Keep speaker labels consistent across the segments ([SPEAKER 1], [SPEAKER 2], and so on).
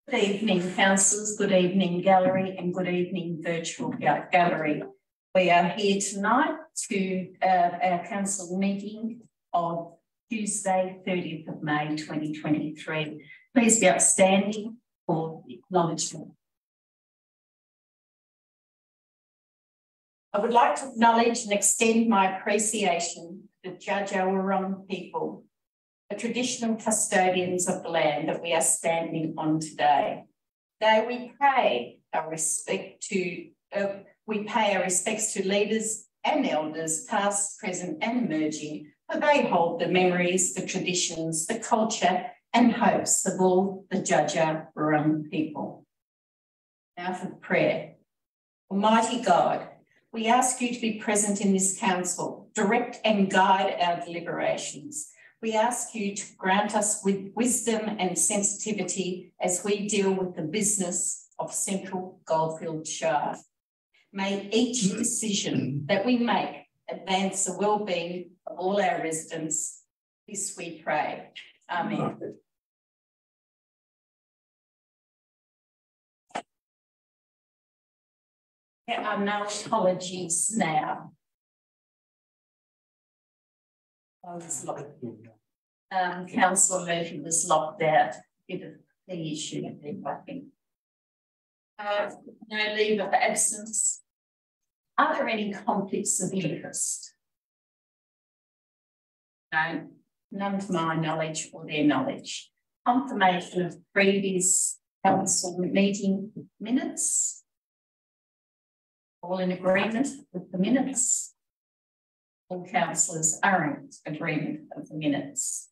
[SPEAKER 1] Good evening, councillors, good evening, gallery, and good evening, virtual gallery. We are here tonight to our council meeting of Tuesday, 30th of May, 2023. Please be upstanding for acknowledgement. I would like to acknowledge and extend my appreciation to the Dja Dja Wurrung people, the traditional custodians of the land that we are standing on today. Today we pay our respects to leaders and elders, past, present and emerging, for they hold the memories, the traditions, the culture and hopes of all the Dja Dja Wurrung people. Now for the prayer. Almighty God, we ask you to be present in this council, direct and guide our deliberations. We ask you to grant us with wisdom and sensitivity as we deal with the business of Central Goldfields Shire. May each decision that we make advance the well-being of all our residents. This we pray. Amen. There are no apologies now. Councillor Murphy was locked out due to the issue, I think. No leave of absence. Are there any conflicts of interest? No, none to my knowledge or their knowledge. Confirmation of previous council meeting minutes. All in agreement with the minutes? All councillors are in agreement of the minutes.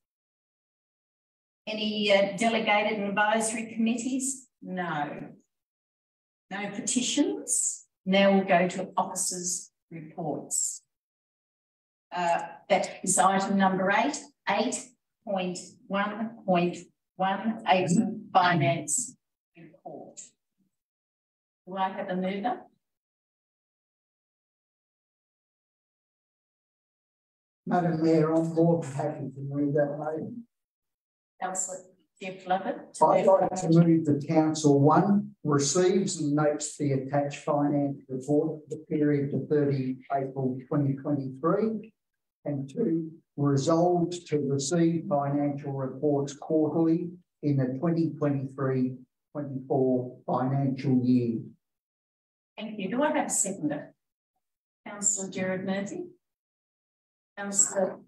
[SPEAKER 1] Any delegated and advisory committees? No. No petitions? Now we'll go to officers' reports. That is item number 8, 8.1.1 Finance Report. Do I have a mover?
[SPEAKER 2] Madam Mayor, I'm more than happy to move that motion.
[SPEAKER 1] Councillor Jeff Lovett.
[SPEAKER 2] I'd like to move that Council 1 receives and notes the attached finance report for the period to 30 April 2023, and 2, resolves to receive financial reports quarterly in the 2023-24 financial year.
[SPEAKER 1] Thank you. Do I have a seconder? Councillor Gerard Murphy. Councillor.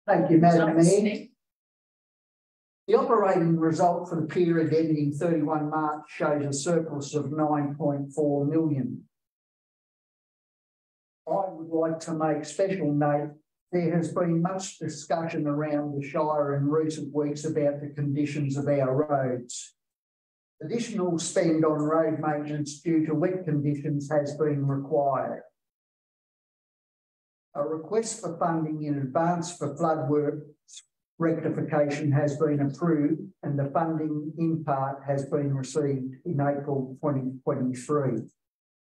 [SPEAKER 2] Thank you, Madam Mayor. The operating result for the period ending 31 March shows a surplus of 9.4 million. I would like to make special note there has been much discussion around the Shire in recent weeks about the conditions of our roads. Additional spend on road maintenance due to wet conditions has been required. A request for funding in advance for flood works rectification has been approved, and the funding in part has been received in April 2023.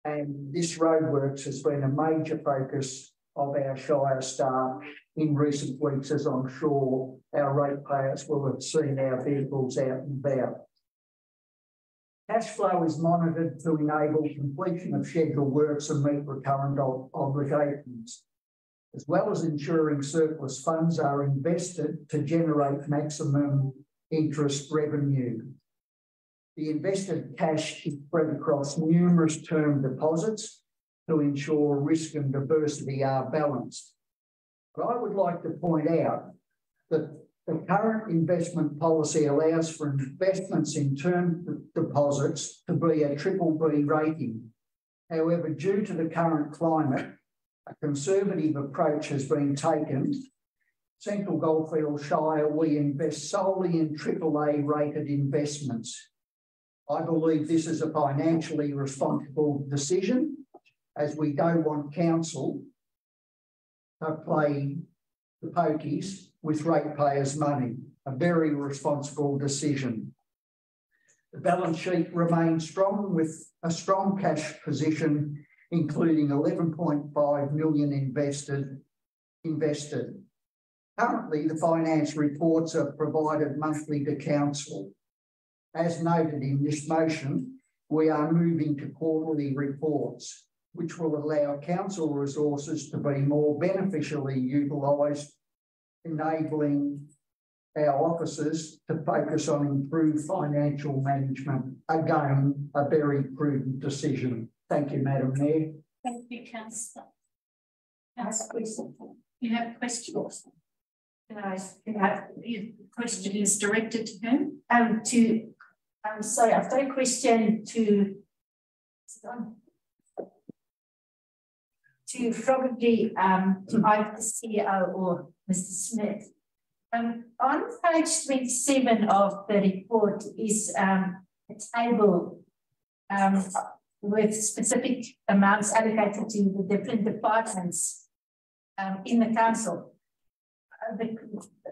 [SPEAKER 2] And this roadworks has been a major focus of our Shire staff in recent weeks, as I'm sure our ratepayers will have seen our vehicles out and about. Cash flow is monitored to enable completion of scheduled works and meet recurrent obligations, as well as ensuring surplus funds are invested to generate maximum interest revenue. The invested cash is spread across numerous term deposits to ensure risk and diversity are balanced. But I would like to point out that the current investment policy allows for investments in term deposits to be a BBB rating. However, due to the current climate, a conservative approach has been taken. Central Goldfields Shire, we invest solely in AAA rated investments. I believe this is a financially responsible decision, as we don't want council to play the pokies with ratepayers' money. A very responsible decision. The balance sheet remains strong with a strong cash position, including 11.5 million invested. Currently, the finance reports are provided monthly to council. As noted in this motion, we are moving to quarterly reports, which will allow council resources to be more beneficially utilised, enabling our officers to focus on improved financial management. Again, a very prudent decision. Thank you, Madam Mayor.
[SPEAKER 1] Thank you, Councillor. Councillor, you have questions? The question is directed to whom? Sorry, I've got a question to probably either the CEO or Mr. Smith. On page 27 of the report is a table with specific amounts allocated to the different departments in the council.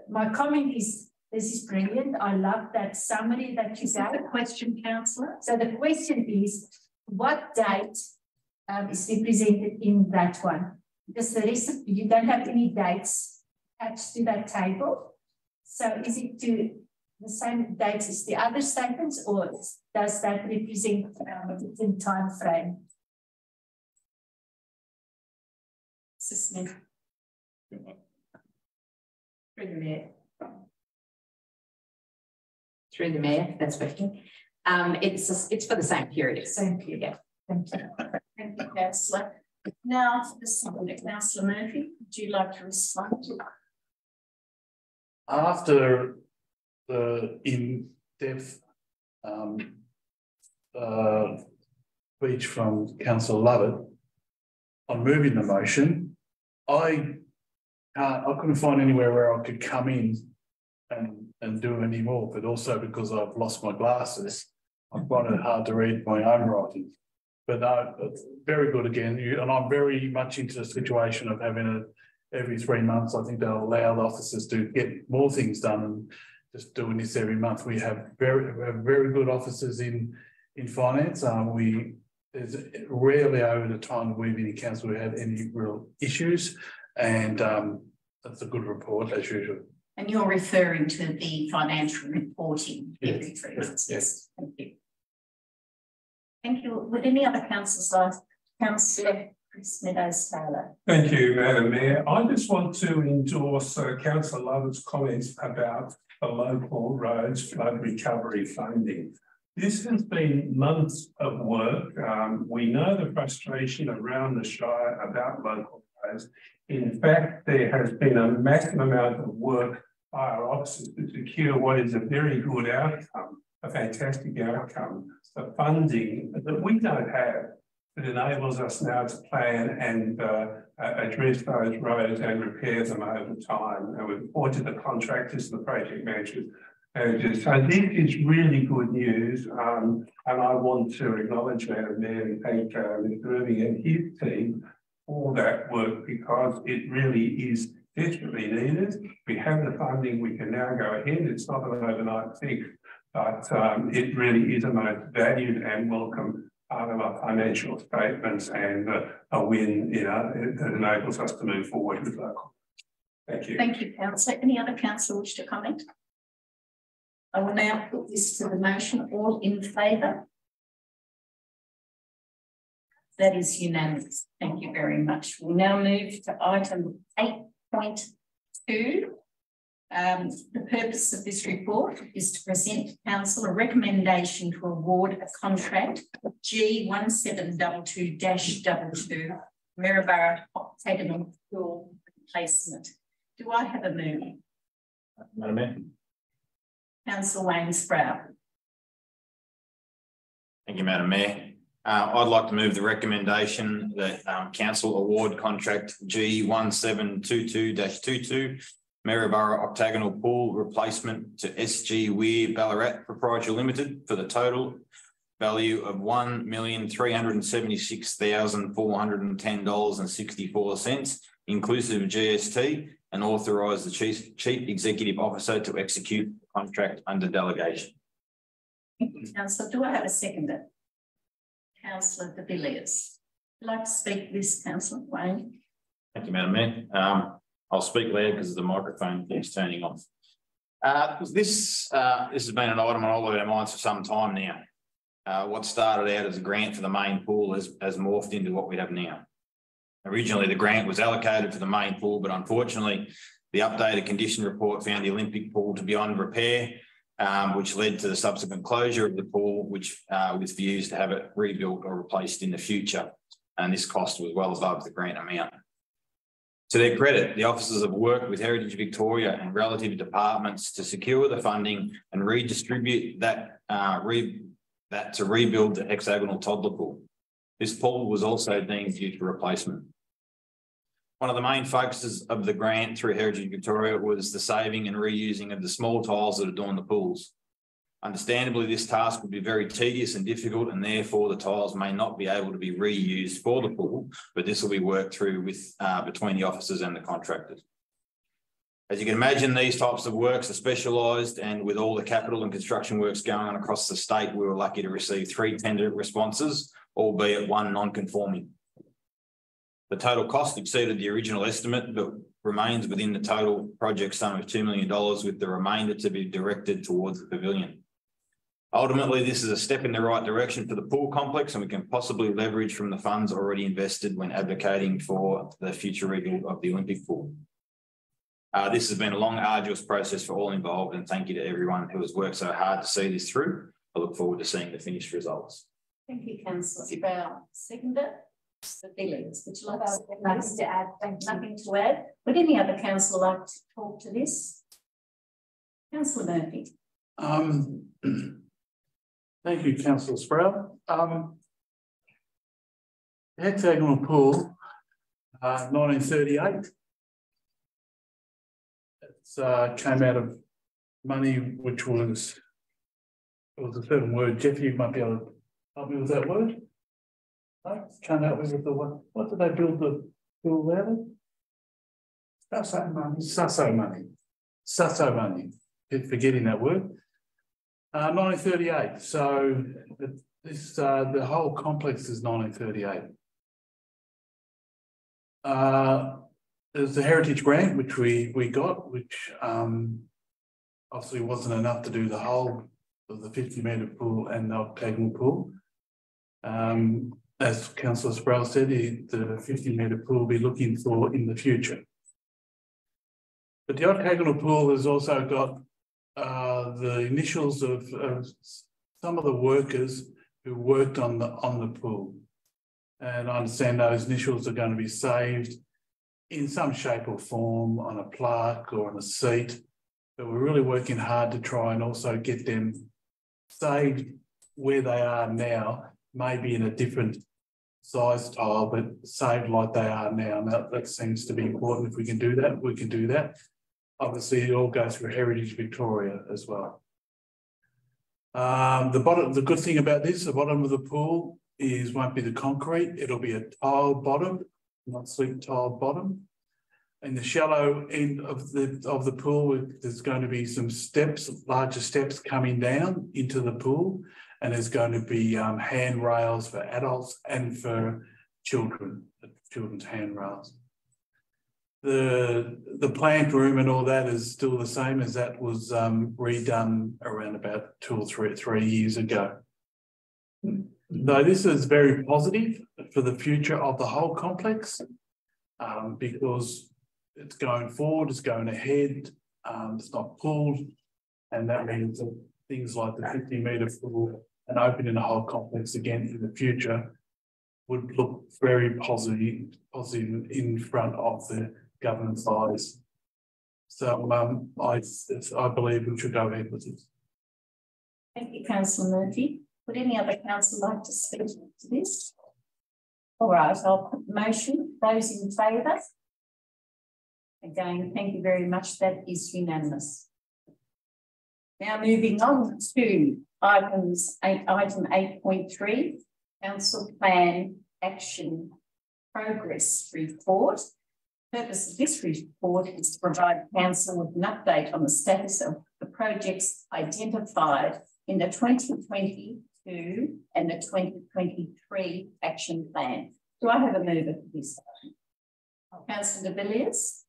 [SPEAKER 1] My comment is, this is brilliant. I love that summary that you gave. The question, Councillor. So the question is, what date is represented in that one? Because the rest of, you don't have any dates attached to that table. So is it to the same dates as the other statements, or does that represent a different time frame? Mr. Smith.
[SPEAKER 3] Through the Mayor. Through the Mayor, that's working. It's for the same period.
[SPEAKER 1] Same period. Yeah. Thank you. Thank you, Councillor. Now for the subject, Councillor Murphy, would you like to respond?
[SPEAKER 4] After the in-depth speech from Councillor Lovett on moving the motion, I couldn't find anywhere where I could come in and do any more, but also because I've lost my glasses, I find it hard to read my own writing. But no, very good again. And I'm very much into the situation of having it every 3 months. I think they'll allow the officers to get more things done and just doing this every month. We have very good officers in finance. There's rarely over the time that we've been in council we have any real issues, and that's a good report as usual.
[SPEAKER 1] And you're referring to the financial reporting every 3 months.
[SPEAKER 4] Yes.
[SPEAKER 1] Thank you. Thank you. Would any other councillors like? Councillor Chris Meadows-Taylor.
[SPEAKER 5] Thank you, Madam Mayor. I just want to endorse Councillor Lovett's comments about the local roads flood recovery funding. This has been months of work. We know the frustration around the Shire about local roads. In fact, there has been a massive amount of work by our officers to secure what is a very good outcome, a fantastic outcome, the funding that we don't have that enables us now to plan and address those roads and repair them over time. And we've appointed the contractors, the project managers. So this is really good news, and I want to acknowledge Madam Mayor and thank Mr. Irving and his team for that work, because it really is desperately needed. We have the funding, we can now go ahead. It's not an overnight fix, but it really is a most valued and welcome part of our financial statements, and a win, that enables us to move forward with local. Thank you.
[SPEAKER 1] Thank you, Councillor. Any other councillor wish to comment? I will now put this to the motion. All in favour? That is unanimous. Thank you very much. We'll now move to item 8.2. The purpose of this report is to present to Council a recommendation to award a contract G1722-22 Maryborough Octagonal Pool Replacement. Do I have a move?
[SPEAKER 6] Madam Mayor.
[SPEAKER 1] Councillor Wayne Sprout.
[SPEAKER 6] Thank you, Madam Mayor. I'd like to move the recommendation that Council award contract G1722-22 Maryborough Octagonal Pool Replacement to SG Weir Ballarat Proprietary Limited for the total value of $1,376,410.64, inclusive of GST, and authorise the Chief Executive Officer to execute the contract under delegation.
[SPEAKER 1] Thank you, Councillor. Do I have a seconder? Councillor De Villiers. Would you like to speak to this, Councillor Wayne?
[SPEAKER 6] Thank you, Madam Mayor. I'll speak loud because the microphone keeps turning off. This has been an item on all of our minds for some time now. What started out as a grant for the main pool has morphed into what we have now. Originally, the grant was allocated for the main pool, but unfortunately, the updated condition report found the Olympic pool to be beyond repair, which led to the subsequent closure of the pool, which with views to have it rebuilt or replaced in the future. And this cost was well above the grant amount. To their credit, the officers have worked with Heritage Victoria and relative departments to secure the funding and redistribute that, to rebuild the hexagonal toddler pool. This pool was also deemed due to replacement. One of the main focuses of the grant through Heritage Victoria was the saving and reusing of the small tiles that adorn the pools. Understandably, this task would be very tedious and difficult, and therefore the tiles may not be able to be reused for the pool, but this will be worked through with between the officers and the contractors. As you can imagine, these types of works are specialised, and with all the capital and construction works going on across the state, we were lucky to receive 3 tender responses, albeit 1 non-conforming. The total cost exceeded the original estimate, but remains within the total project sum of $2 million, with the remainder to be directed towards the pavilion. Ultimately, this is a step in the right direction for the pool complex, and we can possibly leverage from the funds already invested when advocating for the future rebuild of the Olympic pool. This has been a long, arduous process for all involved, and thank you to everyone who has worked so hard to see this through. I look forward to seeing the finished results.
[SPEAKER 1] Thank you, Councillor Sproul. Seconder, Mr. Billings, would you like to say
[SPEAKER 3] Nothing to add, thank you.
[SPEAKER 1] Nothing to add. Would any other councillor like to talk to this? Councillor Murphy.
[SPEAKER 4] Thank you, Councillor Sproul. The hexagonal pool, 1938. It came out of money which was, it was a certain word. Jeff, you might be able to help me with that word. No, can't help me with the one. What did they build the pool out of? Sasso money. Sasso money. Sasso money. Keep forgetting that word. 1938. So this the whole complex is 1938. There's the Heritage Grant, which we got, which obviously wasn't enough to do the whole of the 50-metre pool and the octagonal pool. As Councillor Sproul said, the 50-metre pool will be looking for in the future. But the octagonal pool has also got the initials of some of the workers who worked on the pool. And I understand those initials are going to be saved in some shape or form on a plaque or on a seat, but we're really working hard to try and also get them saved where they are now, maybe in a different size tile, but saved like they are now. Now that seems to be important. If we can do that, we can do that. Obviously, it all goes through Heritage Victoria as well. The good thing about this, the bottom of the pool won't be the concrete, it'll be a tile bottom, not sleek tile bottom. In the shallow end of the pool, there's going to be some steps, larger steps coming down into the pool, and there's going to be handrails for adults and for children, children's handrails. The plant room and all that is still the same as that was redone around about 2 or 3 years ago. So this is very positive for the future of the whole complex because it's going forward, it's going ahead, it's not pulled, and that means that things like the 50-metre pool and opening the whole complex again in the future would look very positive in front of the government's eyes. So I believe we should go ahead with this.
[SPEAKER 1] Thank you, Councillor Murphy. Would any other councillor like to speak to this? All right, I'll put the motion. Those in favour? Again, thank you very much. That is unanimous. Now moving on to item 8.3, Council Plan Action Progress Report. The purpose of this report is to provide Council with an update on the status of the projects identified in the 2022 and the 2023 action plan. Do I have a mover for this? Councillor de Villiers.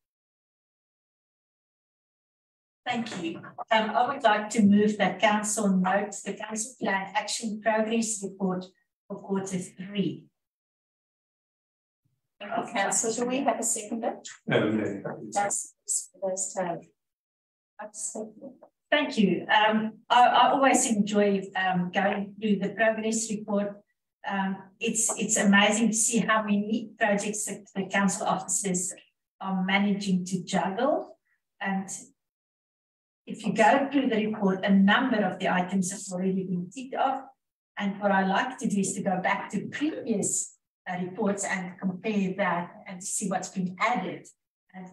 [SPEAKER 7] Thank you. I would like to move that council notes the council plan action progress report for Q3.
[SPEAKER 1] Thank you, councillor. Do we have a seconder?
[SPEAKER 5] No.
[SPEAKER 1] That's those terms.
[SPEAKER 7] Thank you. I always enjoy going through the progress report. It's amazing to see how many projects that the council officers are managing to juggle. And if you go through the report, a number of the items have already been ticked off. And what I like to do is to go back to previous reports and compare that and see what's been added and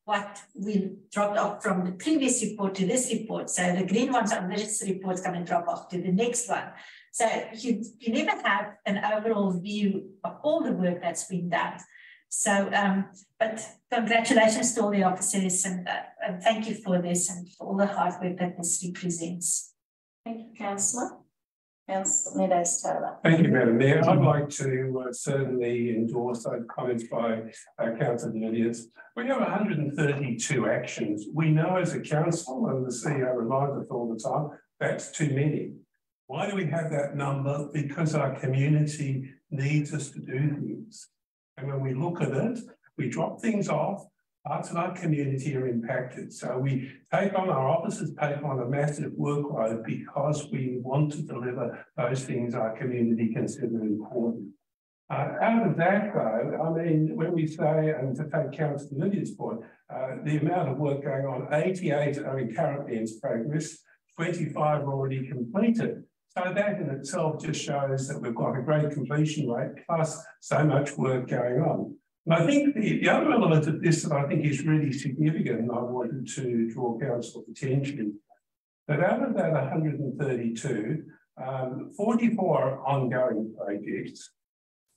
[SPEAKER 7] what will drop off from the previous report to this report. So the green ones on this report is going to drop off to the next one. So you never have an overall view of all the work that's been done. So, but congratulations to all the officers and thank you for this and for all the hard work that this represents.
[SPEAKER 1] Thank you, councillor. Councillor Meadows-Taylor.
[SPEAKER 5] Thank you, Madam Mayor. I'd like to certainly endorse those comments by Councillor Villiers. We have 132 actions. We know as a council, and the CEO reminds us all the time, that's too many. Why do we have that number? Because our community needs us to do things. And when we look at it, we drop things off, parts of our community are impacted. So we take on, our officers take on a massive workload because we want to deliver those things our community considers important. Out of that though, I mean, when we say, and to take Councillor Lydia's point, the amount of work going on, 88 are currently in progress, 25 are already completed. So that in itself just shows that we've got a great completion rate plus so much work going on. And I think the other element of this that I think is really significant, and I wanted to draw council's attention, that out of that 132, 44 are ongoing projects,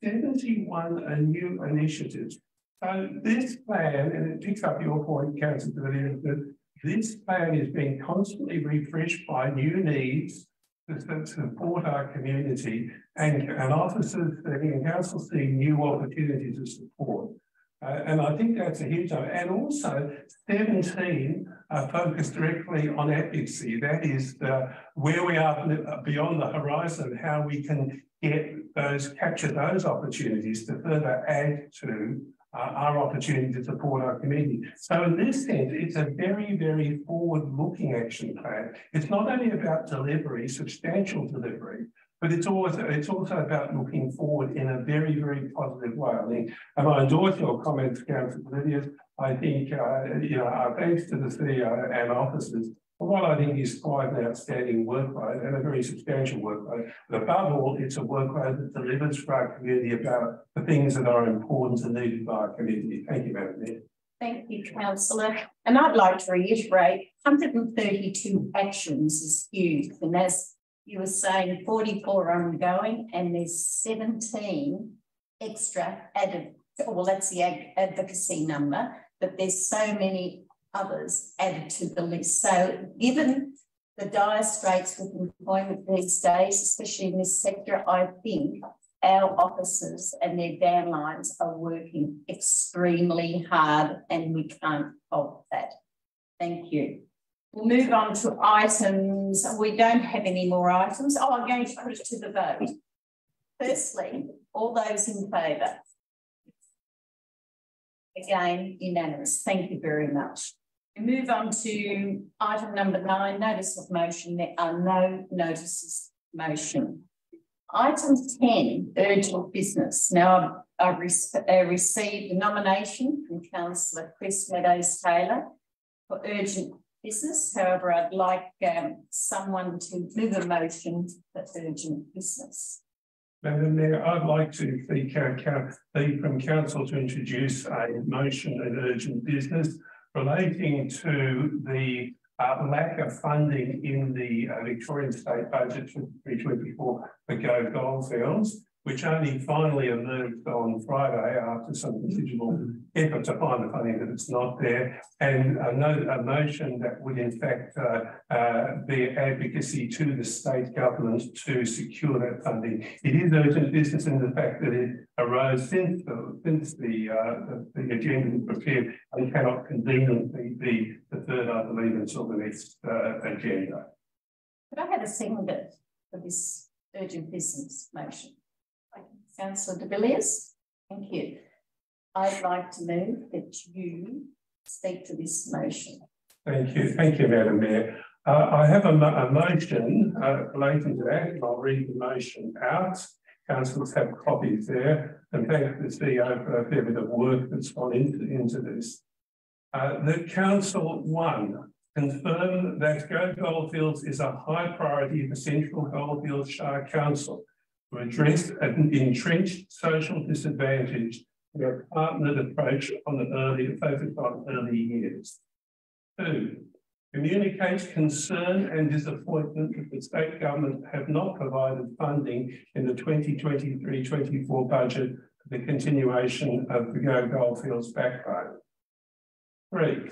[SPEAKER 5] 71 are new initiatives. So this plan, and it picks up your point, Councillor, that this plan is being constantly refreshed by new needs to support our community, and officers and council seeing new opportunities of support. And I think that's a huge number. And also 17 are focused directly on advocacy. That is where we are beyond the horizon, how we can capture those opportunities to further add to our opportunity to support our community. So in this sense, it's a very, very forward-looking action plan. It's not only about delivery, substantial delivery, but it's also about looking forward in a very, very positive way. I mean, and I endorse your comments, Councillor Lydias. I think, our thanks to the CEO and officers for what I think is quite an outstanding workload and a very substantial workload. But above all, it's a workload that delivers for our community about the things that are important and needed by our community. Thank you, Madam Mayor.
[SPEAKER 1] Thank you, Councillor. And I'd like to reiterate, 132 actions is huge. And as you were saying, 44 ongoing, and there's 17 extra added. Well, that's the advocacy number, but there's so many others added to the list. So given the dire straits with employment these days, especially in this sector, I think our officers and their downlines are working extremely hard and we can't fault that. Thank you. We'll move on to items. We don't have any more items. Oh, I'm going to put it to the vote. Firstly, all those in favour? Again, unanimous. Thank you very much. We move on to item number 9, notice of motion. There are no notices of motion. Item 10, urgent business. Now, I've received a nomination from Councillor Chris Meadows-Taylor for urgent business. However, I'd like someone to move a motion for urgent business.
[SPEAKER 5] Madam Mayor, I'd like to seek leave from council to introduce a motion of urgent business relating to the lack of funding in the Victorian State Budget 2024 for Go Goldfields. which only finally emerged on Friday after some considerable effort to find the funding that it's not there, and a motion that would in fact be advocacy to the state government to secure that funding. It is urgent business in the fact that it arose since the agenda was prepared and cannot conveniently be the third, I believe, until the next agenda.
[SPEAKER 1] Could I have a seconder for this urgent business motion? Councillor de Villiers, thank you. I'd like to move that you speak to this motion.
[SPEAKER 5] Thank you, Madam Mayor. I have a motion relating to that, and I'll read the motion out. Councillors have copies there, and thank the CEO for a fair bit of work that's gone into this. The Council 1, confirm that Go Goldfields is a high priority for Central Goldfields Shire Council to address an entrenched social disadvantage with a partnered approach on the focus on early years. 2, communicate concern and disappointment that the state government have not provided funding in the 2023-24 budget for the continuation of the Go Goldfields backbone. 3,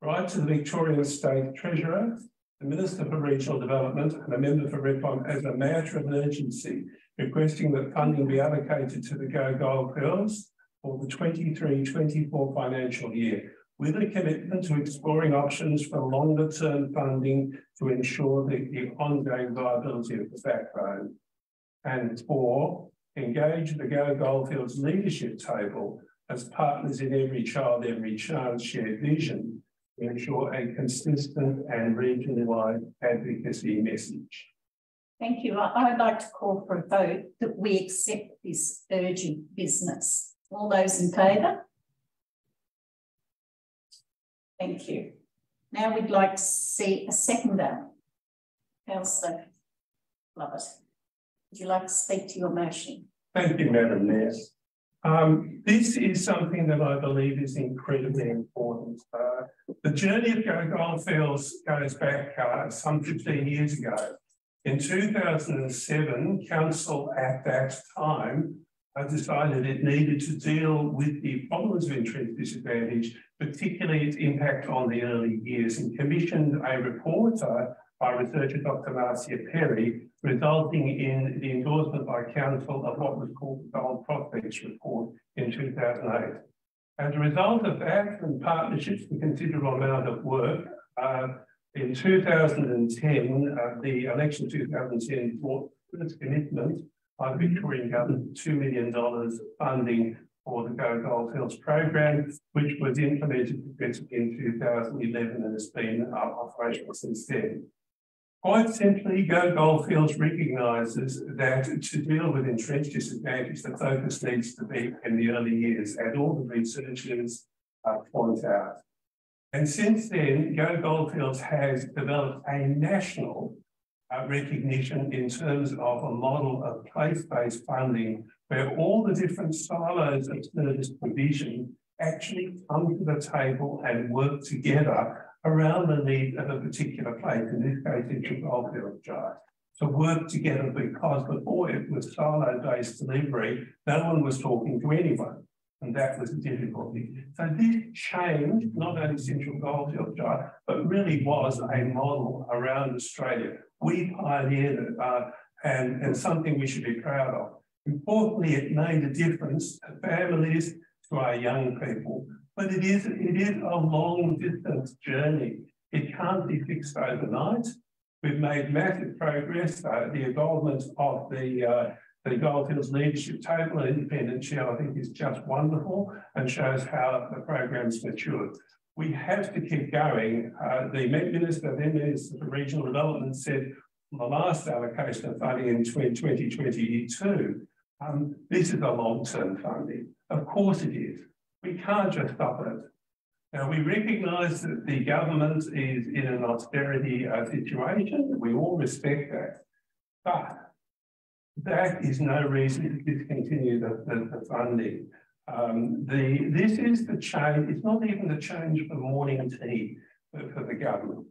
[SPEAKER 5] write to the Victorian State Treasurer, the Minister for Regional Development and a member for Redfern as a matter of urgency, requesting that funding be allocated to the Go Goldfields for the 23-24 financial year, with a commitment to exploring options for longer term funding to ensure the ongoing viability of the backbone. And 4, engage the Go Goldfields leadership table as partners in Every Child, Every Chance shared vision to ensure a consistent and regionally-wide advocacy message.
[SPEAKER 1] Thank you. I'd like to call for a vote that we accept this urgent business. All those in favour? Thank you. Now we'd like to see a seconder. Councillor Lovett, would you like to speak to your motion?
[SPEAKER 5] Thank you, Madam Mayor. This is something that I believe is incredibly important. The journey of Go Goldfields goes back some 15 years ago. In 2007, Council at that time decided it needed to deal with the problems of entrenched disadvantage, particularly its impact on the early years, and commissioned a report by researcher Dr. Marcia Perry, resulting in the endorsement by Council of what was called the Gold Prospects Report in 2008. As a result of that and partnerships and considerable amount of work, in 2010, the election of 2010 brought its commitment by the Victorian government $2 million funding for the Go Goldfields program, which was implemented in 2011 and has been operational since then. Quite simply, Go Goldfields recognises that to deal with entrenched disadvantage, the focus needs to be in the early years, as all the researchers point out. And since then, Go Goldfields has developed a national recognition in terms of a model of place-based funding where all the different silos of service provision actually come to the table and work together around the need of a particular place, in this case, Central Goldfields Shire, to work together, because before it was silo-based delivery, no one was talking to anyone. And that was the difficulty. So this changed not only Central Goldfields Shire, but really was a model around Australia. We pioneered it and something we should be proud of. Importantly, it made a difference to families, to our young people, but it is a long distance journey. It can't be fixed overnight. We've made massive progress. The involvement of the Goldfields Leadership Table and Independent Chair, I think, is just wonderful and shows how the program's matured. We have to keep going. The Minister, then Minister for Regional Development, said on the last allocation of funding in 2022, this is a long-term funding. Of course it is. We can't just stop it. Now, we recognise that the government is in an austerity situation. We all respect that. But that is no reason to discontinue the funding. This is the change. It's not even the change for morning tea for the government.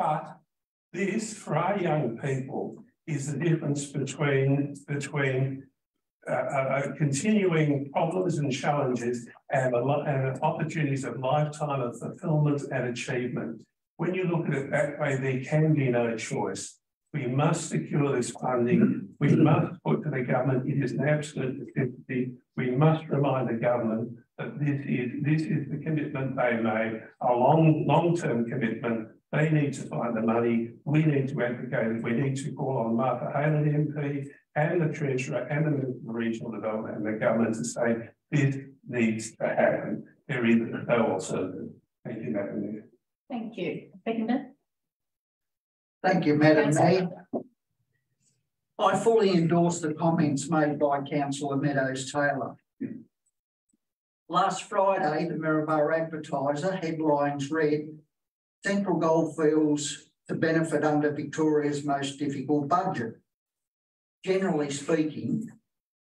[SPEAKER 5] But this, for our young people, is the difference between continuing problems and challenges and opportunities of lifetime of fulfilment and achievement. When you look at it that way, there can be no choice. We must secure this funding. We must put to the government, it is an absolute necessity. We must remind the government that this is the commitment they made, a long-term commitment. They need to find the money. We need to advocate it. We need to call on Martha Halen MP and the Treasurer and the Minister of Regional Development and the government to say this needs to happen. There is no alternative. Thank you, Madam Mayor.
[SPEAKER 1] Thank you. Seconder.
[SPEAKER 2] Thank you, Madam Mayor. I fully endorse the comments made by Councillor Meadows-Taylor. Last Friday, the Maryborough Advertiser headlines read, Central Goldfields to benefit under Victoria's most difficult budget. Generally speaking,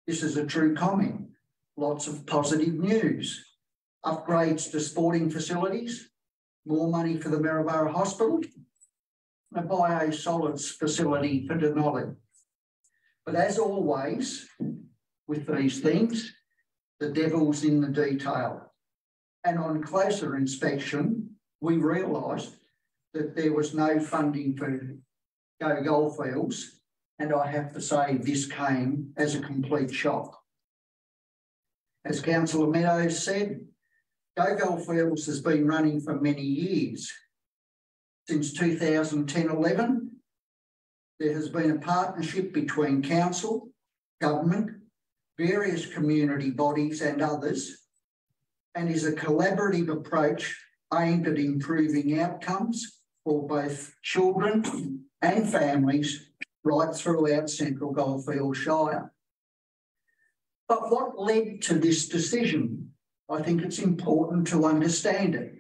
[SPEAKER 2] this is a true comment. Lots of positive news. Upgrades to sporting facilities, more money for the Maryborough Hospital, a biosolids facility for Denali. But as always, with these things, the devil's in the detail. And on closer inspection, we realised that there was no funding for Go Goldfields, and I have to say this came as a complete shock. As Councillor Meadows said, Go Goldfields has been running for many years. Since 2010-11, there has been a partnership between council, government, various community bodies and others, and is a collaborative approach aimed at improving outcomes for both children and families right throughout Central Goldfields Shire. But what led to this decision? I think it's important to understand it.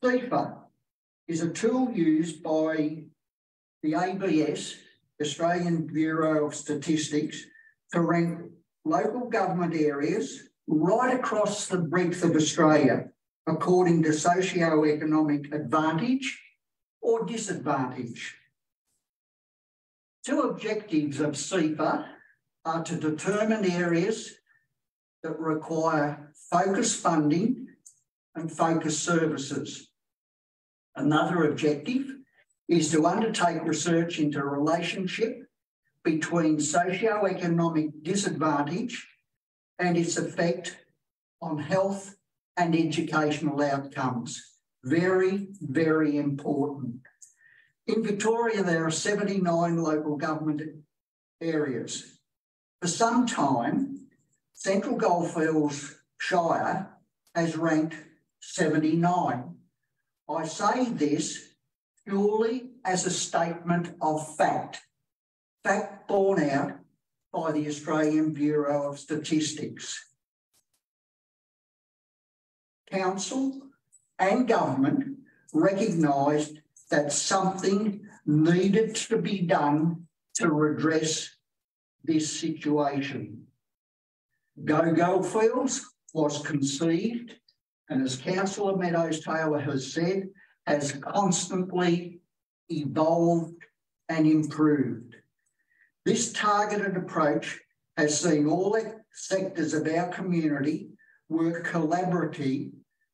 [SPEAKER 2] CEFA is a tool used by the ABS, Australian Bureau of Statistics, to rank local government areas right across the breadth of Australia according to socio-economic advantage or disadvantage. Two objectives of CEFA are to determine areas that require focused funding and focused services. Another objective is to undertake research into a relationship between socio-economic disadvantage and its effect on health and educational outcomes. Very, very important. In Victoria, there are 79 local government areas. For some time, Central Goldfields Shire has ranked 79. I say this purely as a statement of fact borne out by the Australian Bureau of Statistics. Council and government recognised that something needed to be done to redress this situation. Go Goldfields was conceived, and as Councillor Meadows-Taylor has said, has constantly evolved and improved. This targeted approach has seen all sectors of our community work collaboratively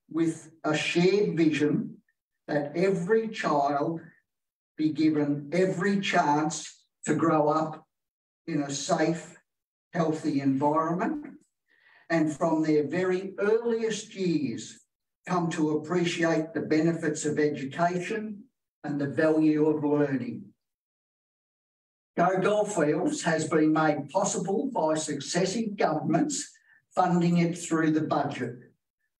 [SPEAKER 2] with a shared vision that every child be given every chance to grow up in a safe, healthy environment, and from their very earliest years come to appreciate the benefits of education and the value of learning. Go Goldfields has been made possible by successive governments funding it through the budget,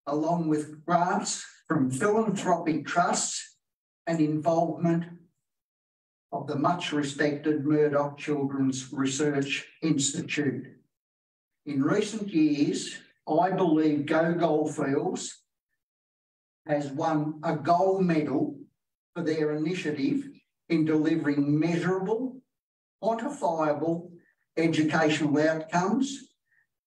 [SPEAKER 2] along with grants from philanthropic trusts and involvement of the much respected Murdoch Children's Research Institute. In recent years, I believe Go Goldfields has won a gold medal for their initiative in delivering measurable, quantifiable educational outcomes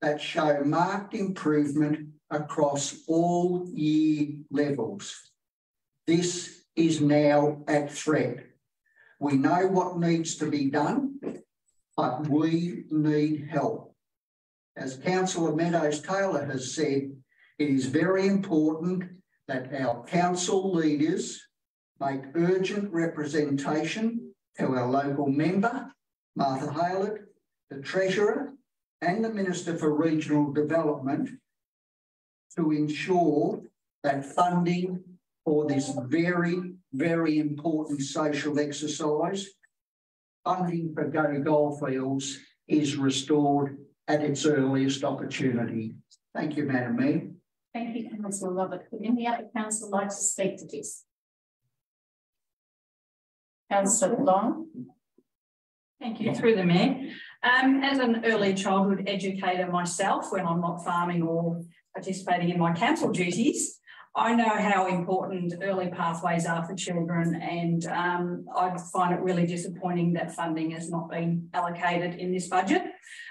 [SPEAKER 2] that show marked improvement across all year levels. This is now at threat. We know what needs to be done, but we need help. As Councillor Meadows-Taylor has said, it is very important that our council leaders make urgent representation to our local member, Martha Haylett, the Treasurer and the Minister for Regional Development to ensure that funding for this very, very important social exercise, funding for Go Goldfields, is restored at its earliest opportunity. Thank you, Madam Mayor.
[SPEAKER 1] Thank you, Councillor Lovett. Would any other councillor like to speak to this? Councillor Long.
[SPEAKER 8] Thank you, through the Mayor. As an early childhood educator myself, when I'm not farming or participating in my council duties, I know how important early pathways are for children, and I find it really disappointing that funding has not been allocated in this budget.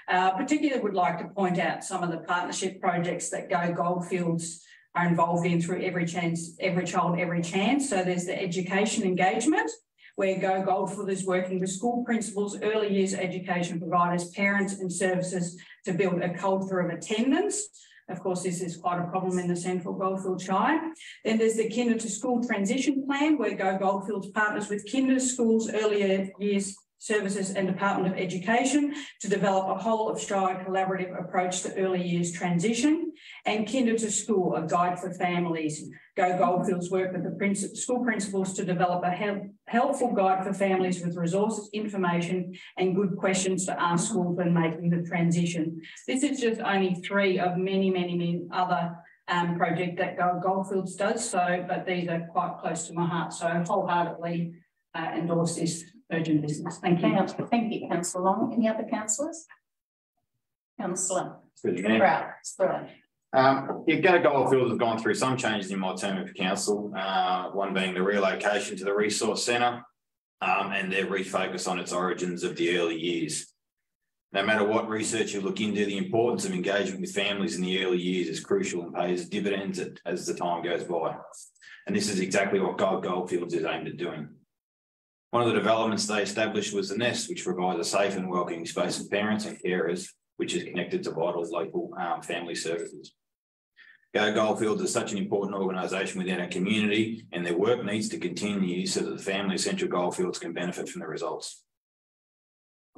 [SPEAKER 8] Particularly would like to point out some of the partnership projects that Go Goldfields are involved in through Every Child, Every Chance. So there's the education engagement, where Go Goldfield is working with school principals, early years education providers, parents and services to build a culture of attendance. Of course, this is quite a problem in the Central Goldfields Shire. Then there's the Kinder to School Transition Plan, where Go Goldfields partners with Kinder schools, earlier years services and Department of Education to develop a whole of Shire collaborative approach to early years transition. And Kinder to School, a guide for families. Go Goldfields work with the school principals to develop a helpful guide for families with resources, information and good questions to ask schools when making the transition. This is just only three of many other projects that Go Goldfields does, but these are quite close to my heart. So I wholeheartedly endorse this urgent business. Thank you.
[SPEAKER 1] Thank you, Councillor Long. Any other councillors? Councillor Brown.
[SPEAKER 6] Go Goldfields has gone through some changes in my term of council, one being the relocation to the resource centre and their refocus on its origins of the early years. No matter what research you look into, the importance of engagement with families in the early years is crucial and pays dividends as the time goes by. And this is exactly what Go Goldfields is aimed at doing. One of the developments they established was the Nest, which provides a safe and welcoming space for parents and carers, which is connected to vital local family services. Go Goldfields is such an important organisation within our community, and their work needs to continue so that the family of Central Goldfields can benefit from the results.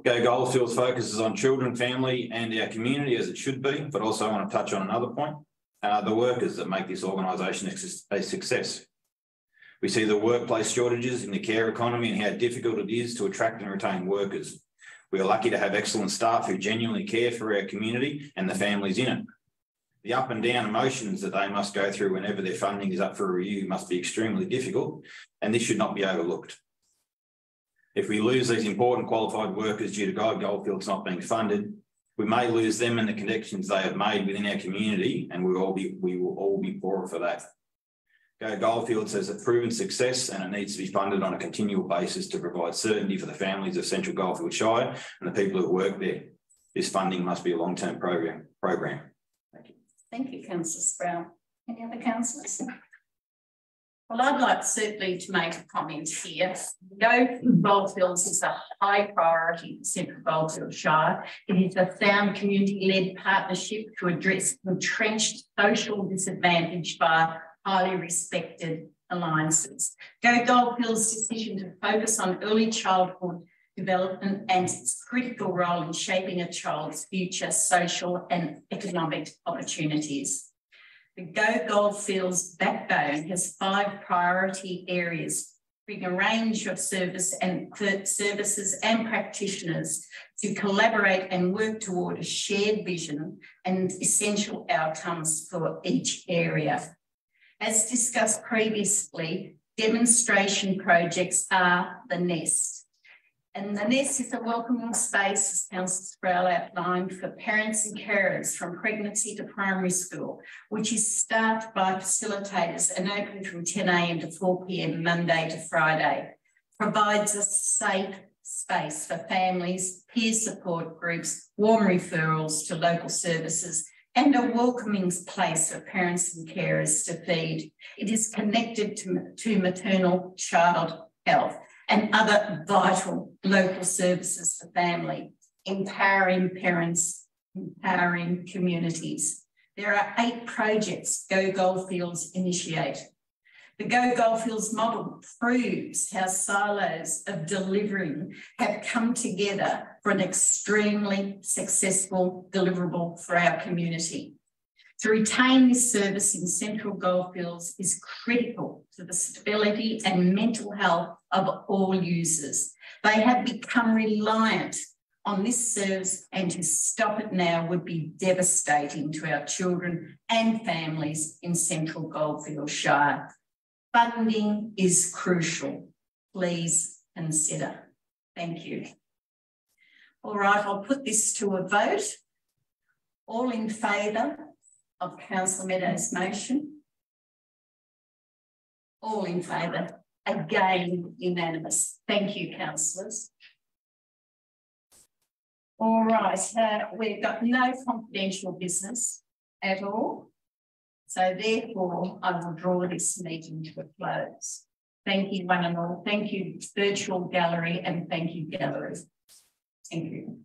[SPEAKER 6] Go Goldfields focuses on children, family and our community as it should be, but also I want to touch on another point, the workers that make this organisation a success. We see the workplace shortages in the care economy and how difficult it is to attract and retain workers. We are lucky to have excellent staff who genuinely care for our community and the families in it. The up and down emotions that they must go through whenever their funding is up for review must be extremely difficult, and this should not be overlooked. If we lose these important qualified workers due to Go Goldfields not being funded, we may lose them and the connections they have made within our community, and we will all be poorer for that. Go Goldfields has a proven success, and it needs to be funded on a continual basis to provide certainty for the families of Central Goldfields Shire and the people who work there. This funding must be a long-term program. Thank you.
[SPEAKER 1] Thank you, Councillor Sproul. Any other councillors? Well, I'd like certainly to make a comment here. Go Goldfields is a high priority for Central Goldfields Shire. It is a sound community-led partnership to address entrenched social disadvantage by highly respected alliances. Go Goldfields' decision to focus on early childhood development and its critical role in shaping a child's future social and economic opportunities. The Go Goldfields backbone has 5 priority areas, bring a range of services and practitioners to collaborate and work toward a shared vision and essential outcomes for each area. As discussed previously, demonstration projects are the Nest. And the Nest is a welcoming space, as Councillor Sproul outlined, for parents and carers from pregnancy to primary school, which is staffed by facilitators and open from 10 a.m. to 4 p.m. Monday to Friday. Provides a safe space for families, peer support groups, warm referrals to local services, and a welcoming place for parents and carers to feed. It is connected to maternal child health and other vital local services for family, empowering parents empowering communities. There are 8 projects Go Goldfields initiate. The Go Goldfields model proves how silos of delivering have come together for an extremely successful deliverable for our community. To retain this service in Central Goldfields is critical to the stability and mental health of all users. They have become reliant on this service, and to stop it now would be devastating to our children and families in Central Goldfields Shire. Funding is crucial. Please consider. Thank you. All right, I'll put this to a vote. All in favour of Councillor Meadows' motion? All in favour? Again, unanimous. Thank you, councillors. All right, we've got no confidential business at all. So therefore, I will draw this meeting to a close. Thank you, one and all. Thank you, virtual gallery, and thank you, gallery. Thank you.